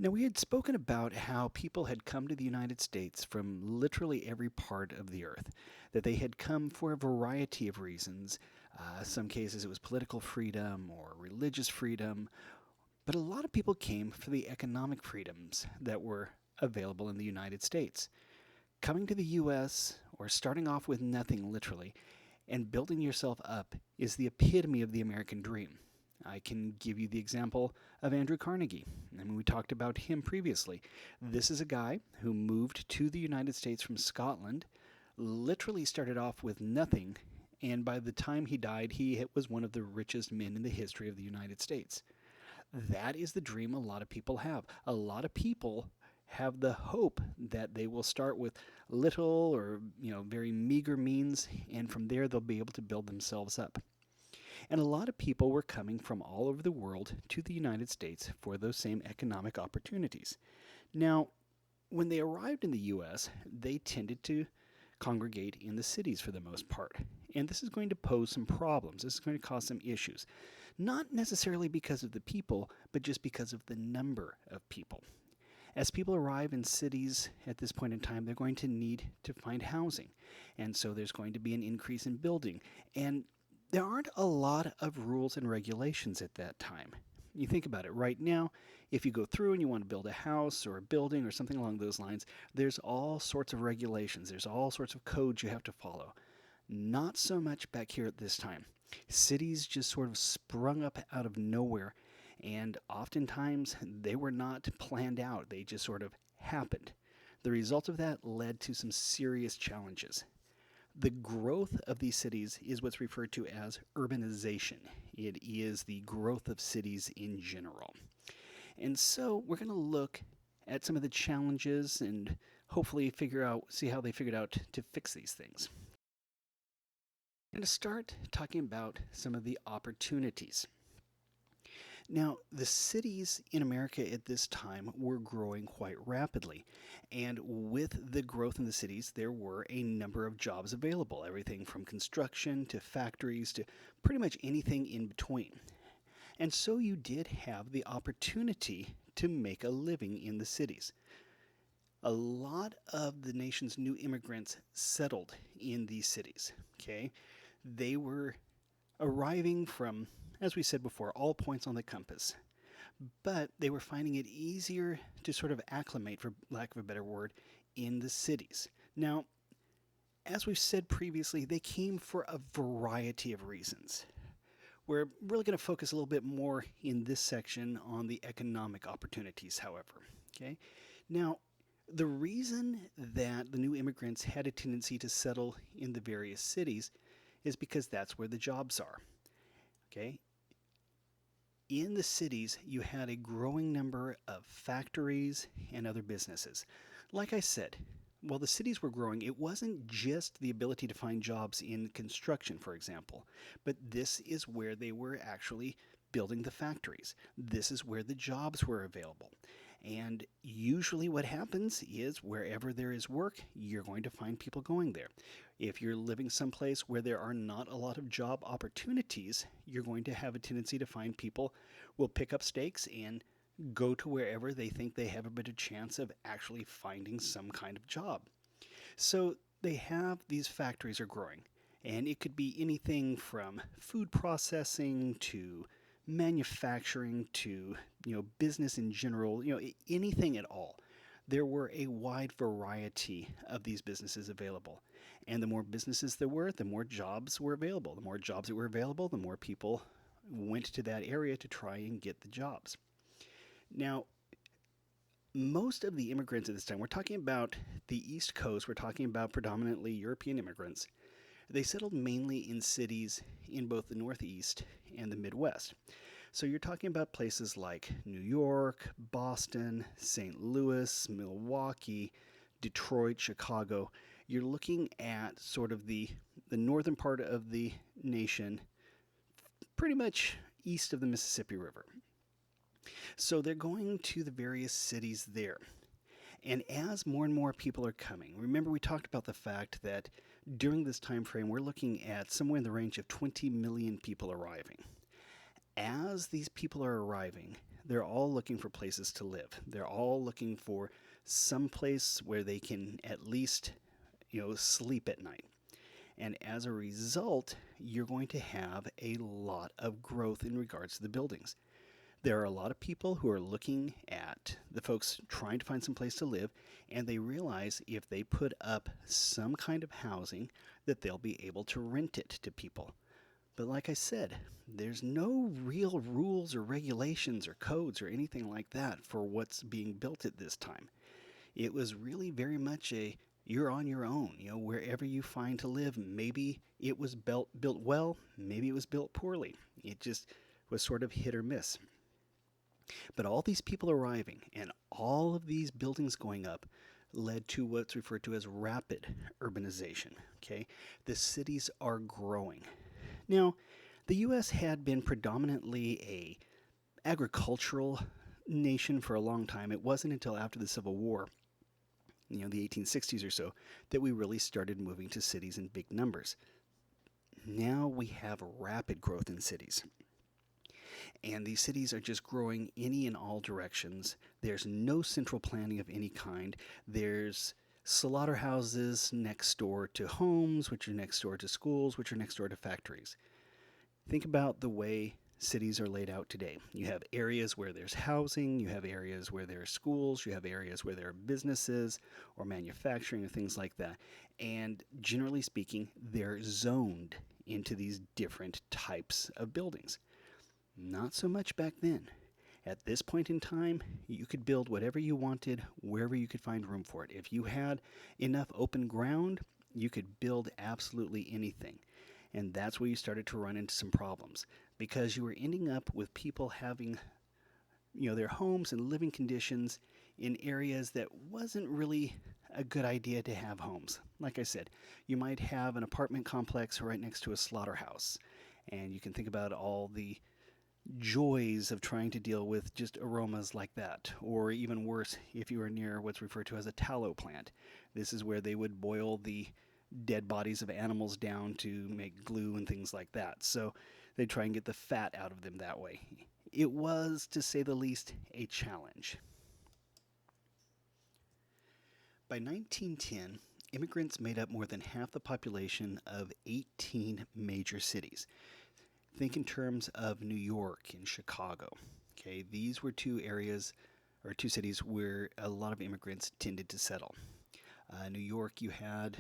Now, we had spoken about how people had come to the United States from literally every part of the earth, that they had come for a variety of reasons. Some cases it was political freedom or religious freedom, but a lot of people came for the economic freedoms that were available in the United States. Coming to the US, or starting off with nothing literally, and building yourself up is the epitome of the American dream. I can give you the example of Andrew Carnegie. I mean, we talked about him previously. This is a guy who moved to the United States from Scotland, literally started off with nothing, and by the time he died, he was one of the richest men in the history of the United States. That is the dream a lot of people have. A lot of people have the hope that they will start with little or very meager means, and from there they'll be able to build themselves up. And a lot of people were coming from all over the world to the United States for those same economic opportunities. Now, when they arrived in the US, they tended to congregate in the cities for the most part. And this is going to pose some problems. This is going to cause some issues. Not necessarily because of the people, but just because of the number of people. As people arrive in cities at this point in time, they're going to need to find housing. And so there's going to be an increase in building. And there aren't a lot of rules and regulations at that time. You think about it right now, if you go through and you want to build a house or a building or something along those lines, there's all sorts of regulations, there's all sorts of codes you have to follow. Not so much back here at this time. Cities just sort of sprung up out of nowhere, and oftentimes they were not planned out, they just sort of happened. The result of that led to some serious challenges. The growth of these cities is what's referred to as urbanization. It is the growth of cities in general. And so we're going to look at some of the challenges and hopefully see how they figured out to fix these things. And to start talking about some of the opportunities. Now, the cities in America at this time were growing quite rapidly. And with the growth in the cities, there were a number of jobs available, everything from construction to factories to pretty much anything in between. And so you did have the opportunity to make a living in the cities. A lot of the nation's new immigrants settled in these cities. Okay, they were arriving from, as we said before, all points on the compass. But they were finding it easier to sort of acclimate, for lack of a better word, in the cities. Now, as we've said previously, they came for a variety of reasons. We're really going to focus a little bit more in this section on the economic opportunities, however. Okay? Now, the reason that the new immigrants had a tendency to settle in the various cities is because that's where the jobs are. Okay? In the cities, you had a growing number of factories and other businesses. Like I said, while the cities were growing, it wasn't just the ability to find jobs in construction, for example, but this is where they were actually building the factories. This is where the jobs were available. And usually what happens is wherever there is work, you're going to find people going there. If you're living someplace where there are not a lot of job opportunities, you're going to have a tendency to find people will pick up stakes and go to wherever they think they have a better chance of actually finding some kind of job. So they have these factories are growing, and it could be anything from food processing to manufacturing to business in general, anything at all. There were a wide variety of these businesses available. And the more businesses there were, the more jobs were available. The more jobs that were available, the more people went to that area to try and get the jobs. Now, most of the immigrants at this time, we're talking about the East Coast, we're talking about predominantly European immigrants. They settled mainly in cities in both the Northeast and the Midwest. So you're talking about places like New York, Boston, St. Louis, Milwaukee, Detroit, Chicago. You're looking at sort of the northern part of the nation, pretty much east of the Mississippi River. So they're going to the various cities there. And as more and more people are coming, remember we talked about the fact that during this time frame we're looking at somewhere in the range of 20 million people arriving. As these people are arriving, they're all looking for places to live. They're all looking for some place where they can at least, sleep at night. And as a result, you're going to have a lot of growth in regards to the buildings. There are a lot of people who are looking at the folks trying to find some place to live, and they realize if they put up some kind of housing, that they'll be able to rent it to people. But like I said, there's no real rules or regulations or codes or anything like that for what's being built at this time. It was really very much a you're on your own, wherever you find to live. Maybe it was built well, maybe it was built poorly. It just was sort of hit or miss. But all these people arriving and all of these buildings going up led to what's referred to as rapid urbanization. Okay, the cities are growing. Now, the U.S. had been predominantly a agricultural nation for a long time. It wasn't until after the Civil War, the 1860s or so, that we really started moving to cities in big numbers. Now we have rapid growth in cities. And these cities are just growing any and all directions. There's no central planning of any kind. There's slaughterhouses next door to homes, which are next door to schools, which are next door to factories. Think about the way cities are laid out today. You have areas where there's housing, you have areas where there are schools, you have areas where there are businesses or manufacturing or things like that. And generally speaking, they're zoned into these different types of buildings. Not so much back then. At this point in time, you could build whatever you wanted, wherever you could find room for it. If you had enough open ground, you could build absolutely anything. And that's where you started to run into some problems, because you were ending up with people having, their homes and living conditions in areas that wasn't really a good idea to have homes. Like I said, you might have an apartment complex right next to a slaughterhouse, and you can think about all the joys of trying to deal with just aromas like that. Or even worse, if you were near what's referred to as a tallow plant. This is where they would boil the dead bodies of animals down to make glue and things like that. So they try and get the fat out of them that way. It was, to say the least, a challenge. By 1910, immigrants made up more than half the population of 18 major cities. Think in terms of New York and Chicago. Okay, these were two areas or two cities where a lot of immigrants tended to settle. New York, you had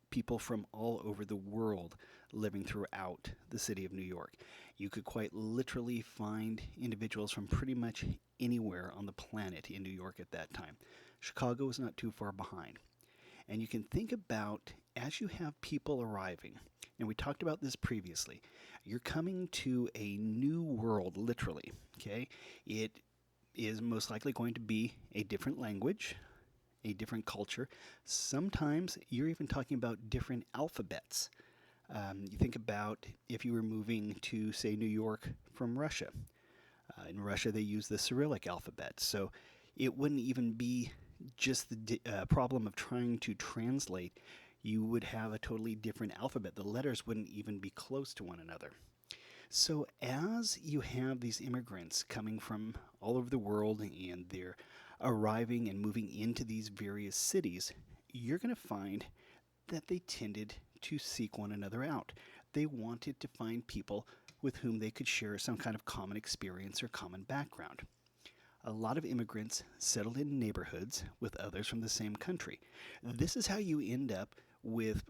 people from all over the world living throughout the city of New York. You could quite literally find individuals from pretty much anywhere on the planet in New York at that time. Chicago was not too far behind. And you can think about, as you have people arriving, and we talked about this previously, you're coming to a new world, literally, okay? It is most likely going to be a different language, a different culture. Sometimes you're even talking about different alphabets. You think about if you were moving to, say, New York from Russia. In Russia, they use the Cyrillic alphabet, so it wouldn't even be just the problem of trying to translate. You would have a totally different alphabet. The letters wouldn't even be close to one another. So as you have these immigrants coming from all over the world and they're arriving and moving into these various cities, you're going to find that they tended to seek one another out. They wanted to find people with whom they could share some kind of common experience or common background. A lot of immigrants settled in neighborhoods with others from the same country. This is how you end up with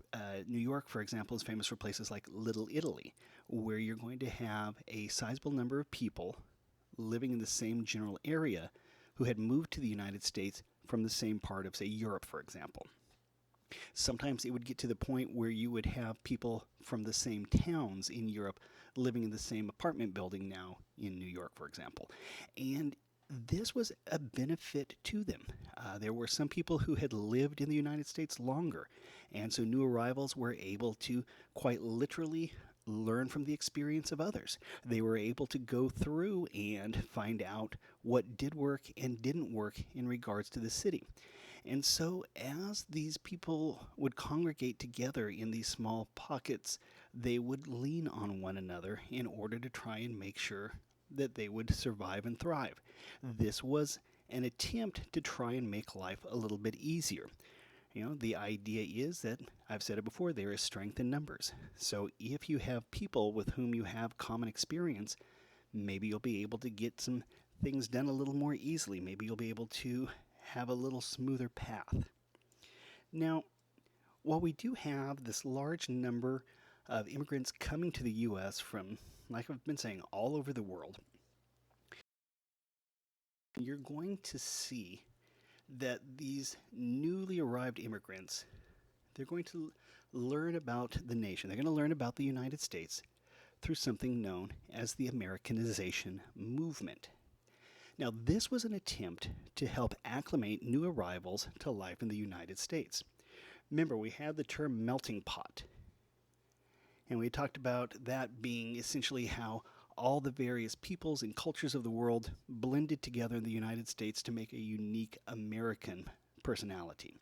New York, for example, is famous for places like Little Italy, where you're going to have a sizable number of people living in the same general area who had moved to the United States from the same part of, say, Europe, for example. Sometimes it would get to the point where you would have people from the same towns in Europe living in the same apartment building now in New York, for example. And this was a benefit to them. There were some people who had lived in the United States longer, and so new arrivals were able to quite literally learn from the experience of others. They were able to go through and find out what did work and didn't work in regards to the city. And so as these people would congregate together in these small pockets, they would lean on one another in order to try and make sure that they would survive and thrive. This was an attempt to try and make life a little bit easier. The idea is that, I've said it before, there is strength in numbers. So if you have people with whom you have common experience, maybe you'll be able to get some things done a little more easily. Maybe you'll be able to have a little smoother path. Now, while we do have this large number of immigrants coming to the U.S. from, like I've been saying, all over the world, you're going to see that these newly arrived immigrants, they're going to learn about the nation. They're going to learn about the United States through something known as the Americanization movement. Now, this was an attempt to help acclimate new arrivals to life in the United States. Remember, we had the term melting pot, and we talked about that being essentially how all the various peoples and cultures of the world blended together in the United States to make a unique American personality.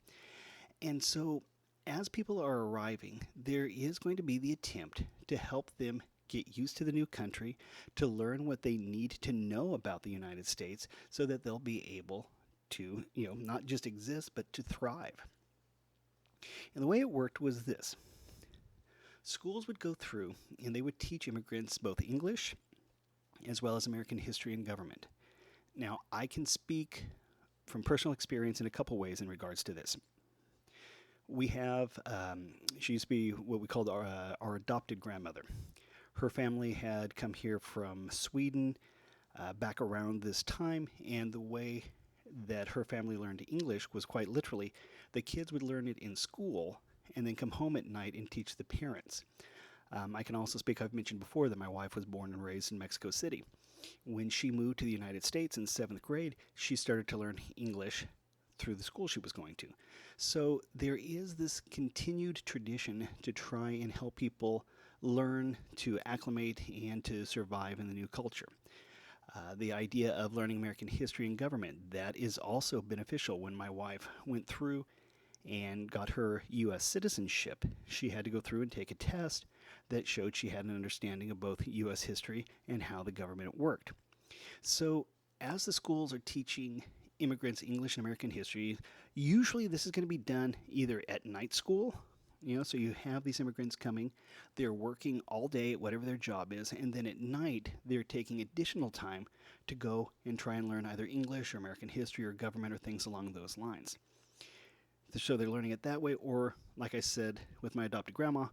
And so, as people are arriving, there is going to be the attempt to help them get used to the new country, to learn what they need to know about the United States so that they'll be able to, not just exist, but to thrive. And the way it worked was this. Schools would go through and they would teach immigrants both English as well as American history and government. Now, I can speak from personal experience in a couple ways in regards to this. We have, she used to be what we called our adopted grandmother. Her family had come here from Sweden back around this time, and the way that her family learned English was quite literally the kids would learn it in school and then come home at night and teach the parents. I can also speak, I've mentioned before that my wife was born and raised in Mexico City. When she moved to the United States in 7th grade, she started to learn English through the school she was going to. So there is this continued tradition to try and help people learn to acclimate and to survive in the new culture. The idea of learning American history and government, that is also beneficial. When my wife went through and got her U.S. citizenship, she had to go through and take a test that showed she had an understanding of both U.S. history and how the government worked. So as the schools are teaching immigrants English and American history, usually this is going to be done either at night school, so you have these immigrants coming, they're working all day at whatever their job is, and then at night they're taking additional time to go and try and learn either English or American history or government or things along those lines. So they're learning it that way, or like I said with my adopted grandma,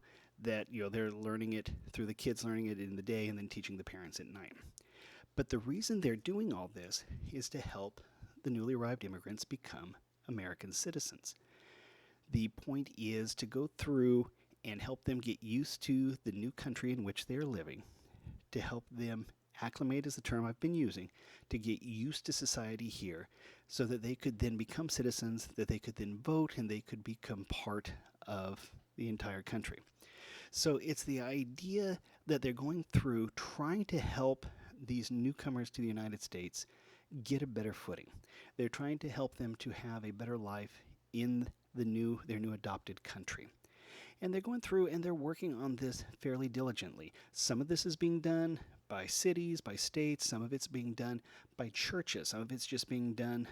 that they're learning it through the kids learning it in the day and then teaching the parents at night. But the reason they're doing all this is to help the newly arrived immigrants become American citizens. The point is to go through and help them get used to the new country in which they're living, to help them acclimate is the term I've been using, to get used to society here so that they could then become citizens, that they could then vote, and they could become part of the entire country. So it's the idea that they're going through trying to help these newcomers to the United States get a better footing. They're trying to help them to have a better life in their new adopted country. And they're going through and they're working on this fairly diligently. Some of this is being done by cities, by states. Some of it's being done by churches. Some of it's just being done,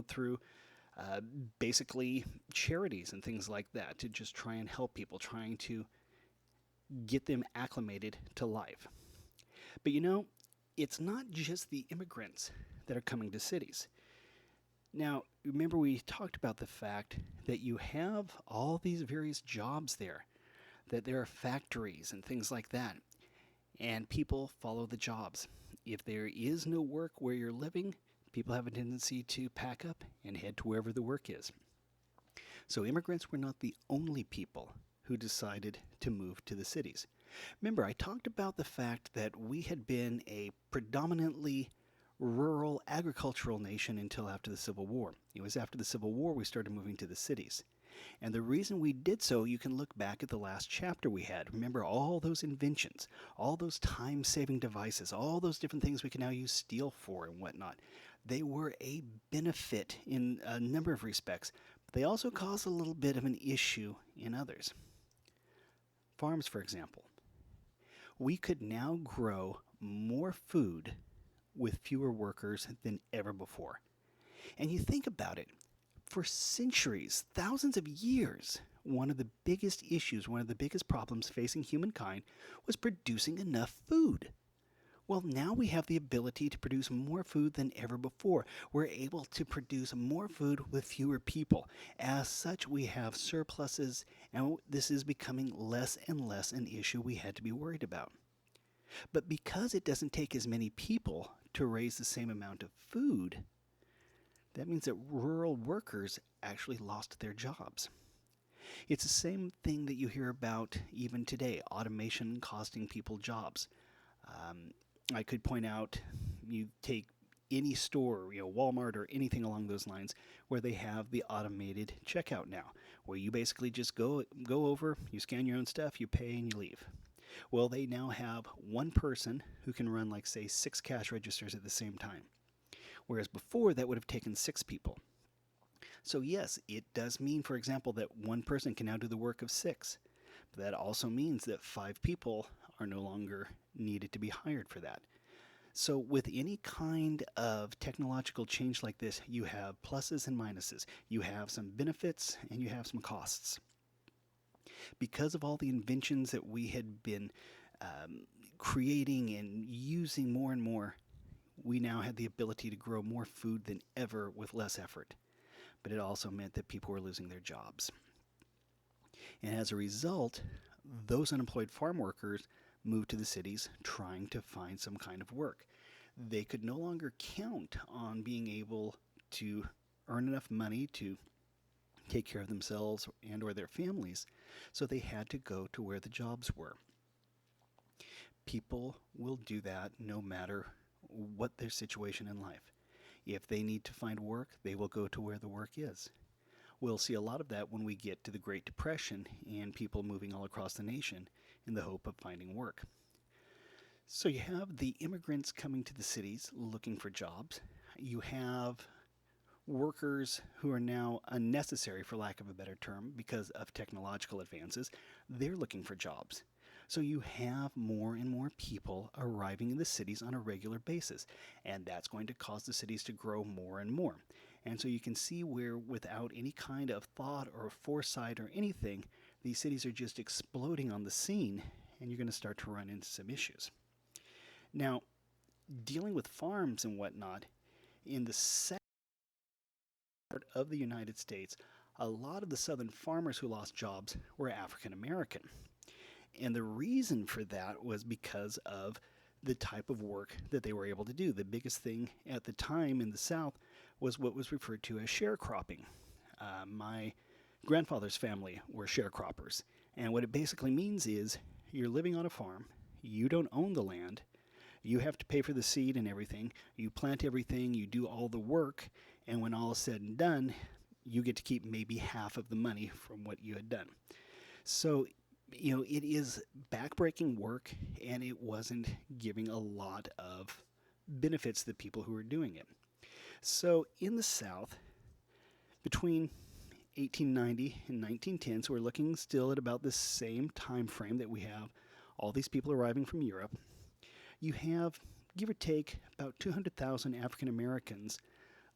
through basically charities and things like that to just try and help people, trying to get them acclimated to life. But it's not just the immigrants that are coming to cities. Now, remember we talked about the fact that you have all these various jobs there, that there are factories and things like that, and people follow the jobs. If there is no work where you're living, people have a tendency to pack up and head to wherever the work is. So immigrants were not the only people who decided to move to the cities. Remember, I talked about the fact that we had been a predominantly rural agricultural nation until after the Civil War. It was after the Civil War we started moving to the cities. And the reason we did so, you can look back at the last chapter we had. Remember all those inventions, all those time-saving devices, all those different things we can now use steel for and whatnot. They were a benefit in a number of respects, but they also caused a little bit of an issue in others. Farms, for example. We could now grow more food with fewer workers than ever before. And you think about it, for centuries, thousands of years, one of the biggest issues, one of the biggest problems facing humankind was producing enough food. Well, now we have the ability to produce more food than ever before. We're able to produce more food with fewer people. As such, we have surpluses, and this is becoming less and less an issue we had to be worried about. But because it doesn't take as many people to raise the same amount of food, that means that rural workers actually lost their jobs. It's the same thing that you hear about even today, automation costing people jobs. Um, I could point out, you take any store, Walmart or anything along those lines, where they have the automated checkout now, where you basically just go over, you scan your own stuff, you pay, and you leave. Well, they now have one person who can run, like, say, 6 cash registers at the same time, whereas before that would have taken 6 people. So yes, it does mean, for example, that one person can now do the work of 6. But that also means that 5 people are no longer needed to be hired for that. So with any kind of technological change like this, you have pluses and minuses. You have some benefits and you have some costs. Because of all the inventions that we had been creating and using more and more, we now had the ability to grow more food than ever with less effort. But it also meant that people were losing their jobs. And as a result, those unemployed farm workers moved to the cities trying to find some kind of work. They could no longer count on being able to earn enough money to take care of themselves and or their families, so they had to go to where the jobs were. People will do that no matter what their situation in life. If they need to find work, they will go to where the work is. We'll see a lot of that when we get to the Great Depression and people moving all across the nation in the hope of finding work. So you have the immigrants coming to the cities looking for jobs. You have workers who are now unnecessary, for lack of a better term, because of technological advances. They're looking for jobs. So you have more and more people arriving in the cities on a regular basis, and that's going to cause the cities to grow more and more. And so you can see where, without any kind of thought or foresight or anything, these cities are just exploding on the scene, and you're going to start to run into some issues. Now, dealing with farms and whatnot, in the south part of the United States, a lot of the southern farmers who lost jobs were African American. And the reason for that was because of the type of work that they were able to do. The biggest thing at the time in the South was what was referred to as sharecropping. My grandfather's family were sharecroppers. And what it basically means is you're living on a farm, you don't own the land, you have to pay for the seed and everything, you plant everything, you do all the work, and when all is said and done, you get to keep maybe half of the money from what you had done. So it is backbreaking work, and it wasn't giving a lot of benefits to the people who were doing it. So in the South, between 1890 and 1910, so we're looking still at about the same time frame that we have all these people arriving from Europe, you have, give or take, about 200,000 African Americans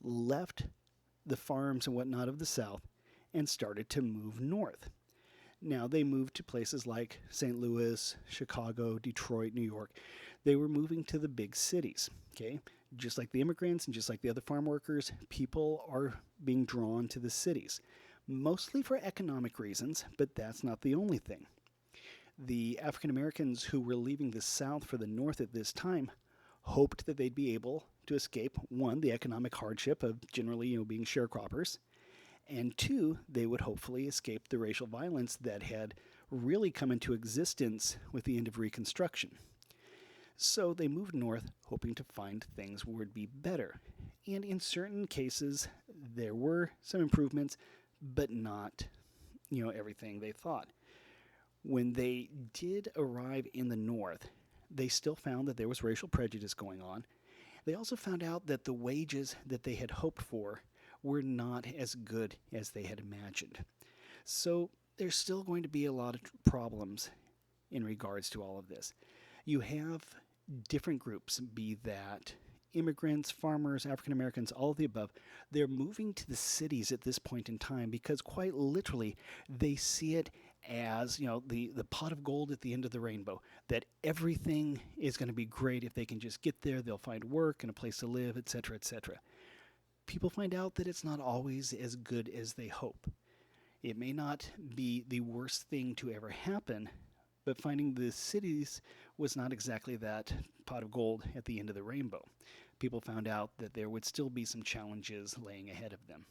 left the farms and whatnot of the South and started to move north. Now, they moved to places like St. Louis, Chicago, Detroit, New York. They were moving to the big cities, okay? Just like the immigrants and just like the other farm workers, people are being drawn to the cities, mostly for economic reasons, but that's not the only thing. The African Americans who were leaving the South for the North at this time hoped that they'd be able to escape, one, the economic hardship of generally, being sharecroppers, and two, they would hopefully escape the racial violence that had really come into existence with the end of Reconstruction. So they moved north, hoping to find things would be better. And in certain cases, there were some improvements, but not, everything they thought. When they did arrive in the north, they still found that there was racial prejudice going on. They also found out that the wages that they had hoped for were not as good as they had imagined. So there's still going to be a lot of problems in regards to all of this. You have different groups, be that immigrants, farmers, African Americans, all of the above, they're moving to the cities at this point in time because quite literally they see it as, the pot of gold at the end of the rainbow, that everything is going to be great if they can just get there, they'll find work and a place to live, etc., etc. People find out that it's not always as good as they hope. It may not be the worst thing to ever happen, but finding the cities was not exactly that pot of gold at the end of the rainbow. People found out that there would still be some challenges laying ahead of them.